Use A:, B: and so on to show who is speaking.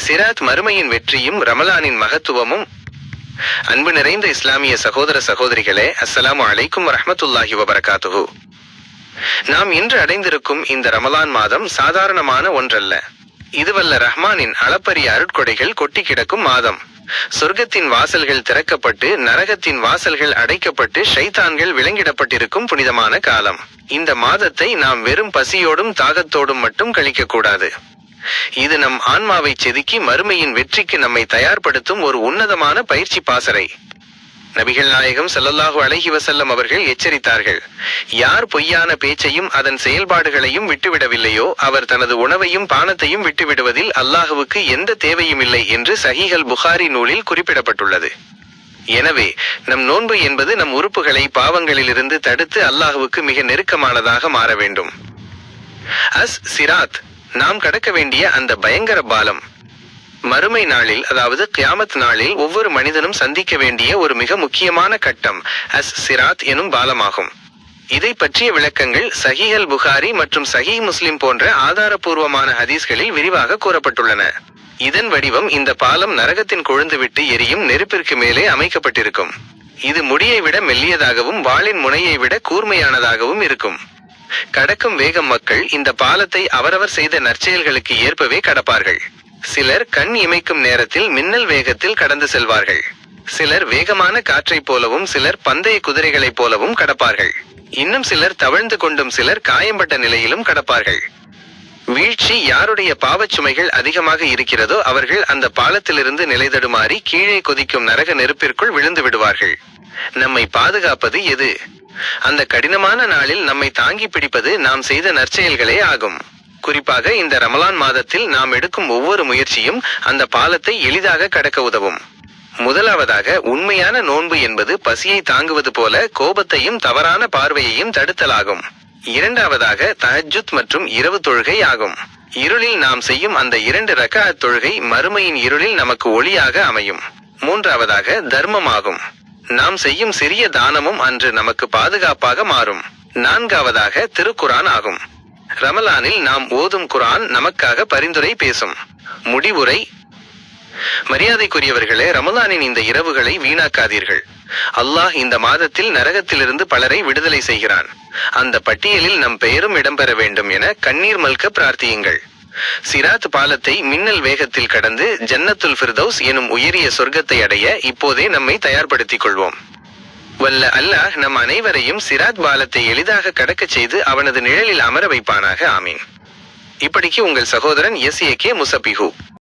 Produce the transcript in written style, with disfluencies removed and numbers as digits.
A: சிராத் மறுமையின் வெற்றியும் ரமலானின் மகத்துவமும். அன்பு நிறைந்த இஸ்லாமிய சகோதர சகோதரிகளே, அஸ்ஸலாமு அலைக்கும் வரஹ்மத்துல்லாஹி வபரகாத்துஹு. நாம் இன்று அடைந்திருக்கும் இந்த ரமலான் மாதம் சாதாரணமான ஒன்றல்ல. இதுவல்ல ரஹ்மானின் அளப்பரிய அருட்கொடைகள் கொட்டி கிடக்கும் மாதம். சொர்க்கத்தின் வாசல்கள் திறக்கப்பட்டு நரகத்தின் வாசல்கள் அடைக்கப்பட்டு ஷைத்தான்கள் விலங்கிடப்பட்டிருக்கும் புனிதமான காலம். இந்த மாதத்தை நாம் வெறும் பசியோடும் தாகத்தோடும் மட்டும் கழிக்க கூடாது. இது நம் ஆன்மாவை செதுக்கி மறுமையின் வெற்றிக்கு நம்மை தயார்படுத்தும் ஒரு உன்னதமான பயிற்சி பாசறை. நபிகள் நாயகம் ஸல்லல்லாஹு அலைஹி வஸல்லம் அவர்கள் எச்சரித்தார்கள், யார் பொய்யான பேச்சையும் அதன் செயல்பாடுகளையும் விட்டுவிடவில்லையோ அவர் தனது உணவையும் பானத்தையும் விட்டுவிடுவதில் அல்லாஹுவுக்கு எந்த தேவையும் இல்லை என்று சஹீஹுல் புகாரி நூலில் குறிப்பிடப்பட்டுள்ளது. எனவே நம் நோன்பு என்பது நம் உறுப்புகளை பாவங்களிலிருந்து தடுத்து அல்லாஹுவுக்கு மிக நெருக்கமானதாக மாற வேண்டும். சிராத், நாம் கடக்க வேண்டிய அந்த பயங்கர பாலம். மறுமை நாளில், அதாவது கியாமத் நாளில் ஒவ்வொரு மனிதனும் சந்திக்க வேண்டிய ஒரு மிக முக்கியமான கட்டம் சிராத் எனும் பாலமாகும். இதை பற்றிய விளக்கங்கள் சஹீஹுல் புகாரி மற்றும் சஹீஹ் முஸ்லிம் போன்ற ஆதாரபூர்வமான ஹதீஸ்களில் விரிவாக கூறப்பட்டுள்ளன. இதன் வடிவம், இந்த பாலம் நரகத்தின் கொழுந்து விட்டு எரியும் நெருப்பிற்கு மேலே அமைக்கப்பட்டிருக்கும். இது முடியை விட மெல்லியதாகவும் வாளின் முனையை விட கூர்மையானதாகவும் இருக்கும். கடக்கும் வேகம், மக்கள் இந்த பாலத்தை அவரவர் செய்த நற்செயல்களுக்கு ஏற்பவே கடப்பார்கள். சிலர் கண் இமைக்கும் நேரத்தில் மின்னல் வேகத்தில் கடந்து செல்வார்கள். சிலர் வேகமான காற்றைப் போலவும் சிலர் பந்தய குதிரைகளைப் போலவும் கடப்பார்கள். இன்னும் சிலர் தவழ்ந்து கொண்டும் சிலர் காயம்பட்ட நிலையிலும் கடப்பார்கள். வீழ்ச்சி, யாருடைய பாவச்சுமைகள் அதிகமாக இருக்கிறதோ அவர்கள் அந்த பாலத்திலிருந்து நிலைதடுமாறி கீழே கொதிக்கும் நரக நெருப்பிற்குள் விழுந்து விடுவார்கள். நம்மை பாதுகாப்பது எது? அந்த கடினமான நாளில் நம்மை தாங்கி பிடிப்பது நாம் செய்த நற்செயல்களே ஆகும். குறிப்பாக இந்த ரமலான் மாதத்தில் நாம் எடுக்கும் ஒவ்வொரு முயற்சியும் அந்த பாலத்தை எளிதாக கடக்க உதவும். முதலாவதாக, உண்மையான நோன்பு என்பது பசியை தாங்குவது போல கோபத்தையும் தவறான பார்வையையும் தடுத்தலாகும். இரண்டாவதாக, தஹஜ்ஜுத் மற்றும் இரவு தொழுகை ஆகும். இருளில் நாம் செய்யும் அந்த 2 ரக்அத் தொழுகை மறுமையின் இருளில் நமக்கு ஒளியாக அமையும். மூன்றாவதாக, தர்மமாகும். நாம் செய்யும் சிறிய தானமும் அன்று நமக்கு பாதுகாப்பாக மாறும். நான்காவதாக, திருக்குரான் ஆகும். ரமலானில் நாம் ஓதும் குர்ஆன் நமக்காக பரிந்துரை பேசும். முடிவுரை. மரியாதைக்குரியவர்களே, ரமலானின் இந்த இரவுகளை வீணாக்காதீர்கள். அல்லாஹ் இந்த மாதத்தில் நரகத்திலிருந்து பலரை விடுதலை செய்கிறான். அந்த பட்டியலில் நம் பெயரும் இடம்பெற வேண்டும் என கண்ணீர் மல்க பிரார்த்தியுங்கள். சிராத் பாலத்தை மின்னல் வேகத்தில் கடந்து ஜன்னத்துல் ஃபிர்தௌஸ் எனும் உயரிய சொர்க்கத்தை அடைய இப்போதே நம்மை தயார்படுத்திக் கொள்வோம். வல்ல அல்லாஹ் நம் அனைவரையும் சிராத் பாலத்தை எளிதாக கடக்கச் செய்து அவனது நிழலில் அமர வைப்பானாக. ஆமீன். இப்படிக்கு உங்கள் சகோதரன் SAK முசபிஹு.